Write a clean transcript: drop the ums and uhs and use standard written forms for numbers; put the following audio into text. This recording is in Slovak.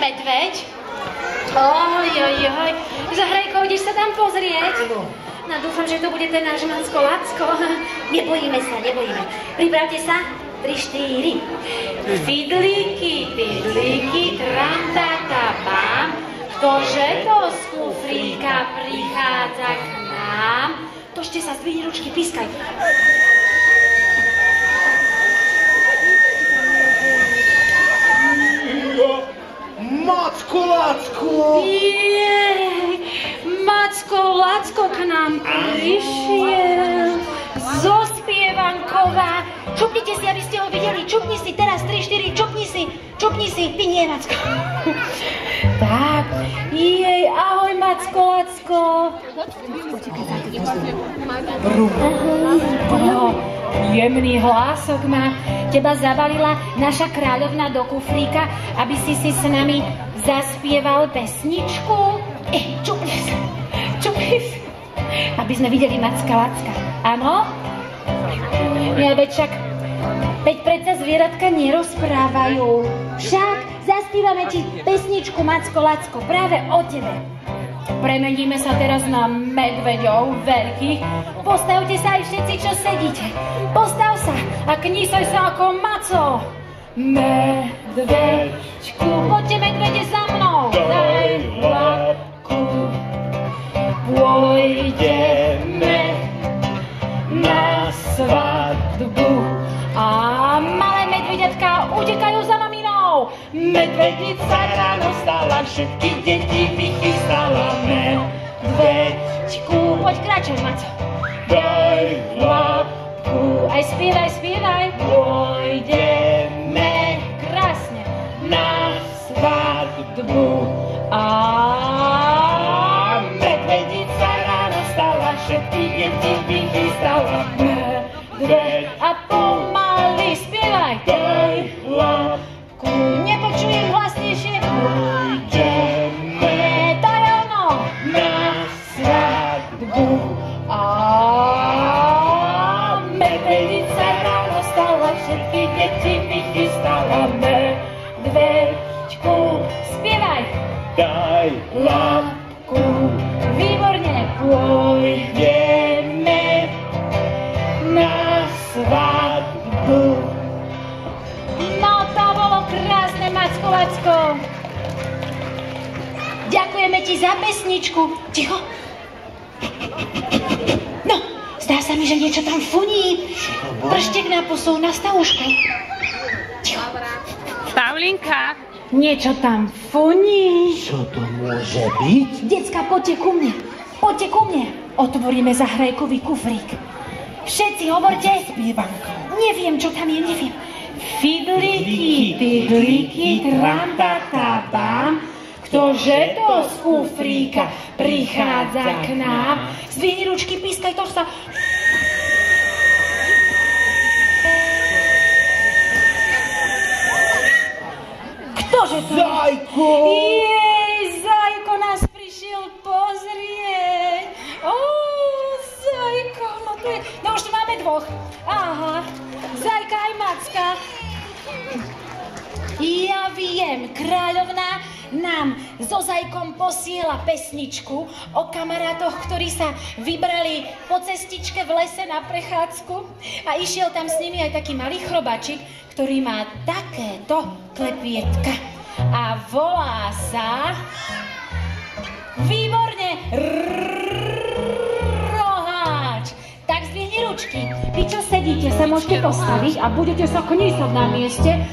medveď? Ojojoj. Zahrajko, ideš sa tam pozrieť? No, dúfam, že to bude ten náš Macko Lacko. Nebojíme sa, nebojíme. Pripravte sa. 3, 4. Fidlíky, tydlíky, tram-ta-ta-bám. Ktože to z kufríka prichádza k nám? Tožte sa, zdvihni ručky, pískaj. Macko Lacko! Jej, Macko Lacko k nám prišiel. Zospievanková. Čupnite si, aby ste ho videli. Čupni si teraz 3, 4, čupni si. Ty nie, Macko. Tak, jej, ahoj, Macko Lacko. Jemný hlások má. Teba zabalila naša kráľovna do kufríka, aby si s nami zaspieval pesničku. Čupni si. Aby sme videli Macka Lacka. Áno? Ja, veď predsa zvieratka nerozprávajú. Však zaspívame ti pesničku, Macko Lacko, práve o tebe. Premeníme sa teraz na medveďov veľkých. Postavte sa aj všetci, čo sedíte. Postav sa a knísaj sa ako maco. Medveďku, poďte medvede za mnou. Daj hlavu. Pôjdeme na svadbu. A malé medveďatka utekajú za maminou. Medvednica ráno stala, všetky deti vychystala. Medveďku, poď kráčaj, Maco. Daj hlavu. Aj spievaj. Pôjdeme krásne na svadbu. A medvednica ráno stala, všetky deti vychystala. A pomaly spievaj. Daj hlavu. Nepočujem hlasnejšie. Pôjdeme, daj ono, na svadbu. A medvednica ráno stala, všetky deti vychystala. Medveďku, spievaj. Daj hlavu. Výborne. Pôjdeme na svadbu. No, to bolo krásne, Macko Lacko. Ďakujeme ti za pesničku. Ticho. No, zdá sa mi, že niečo tam funí. Prštek na posol, nastav uško. Ticho. Pavlinka. Niečo tam funí. Čo to môže byť? Decka, poďte ku mne. Otvoríme zahrajkový kufrík. Všetci hovorte. Spievanko. Neviem, čo tam je, neviem. Fidlíky, tydlíky, tram-ta-ta-bám. Ktože to z kufríka prichádza k nám? Zdvihni ručky, pískaj, to sa... Ktože to? Zajko! Jej, Zajko nás prišiel pozrieť. Zajko, no to je... No už tu máme dvoch. Aha, Zajka aj Macka. Ja viem, kráľovná nám so Zajkom posiela pesničku o kamarátoch, ktorí sa vybrali po cestičke v lese na prechádzku a išiel tam s nimi aj taký malý chrobačik, ktorý má takéto klepietka a volá sa... Výborne! Roháč! Tak zdvihni ručky. Vy, čo sedíte, sa môžete postaviť a budete sa knísať na mieste.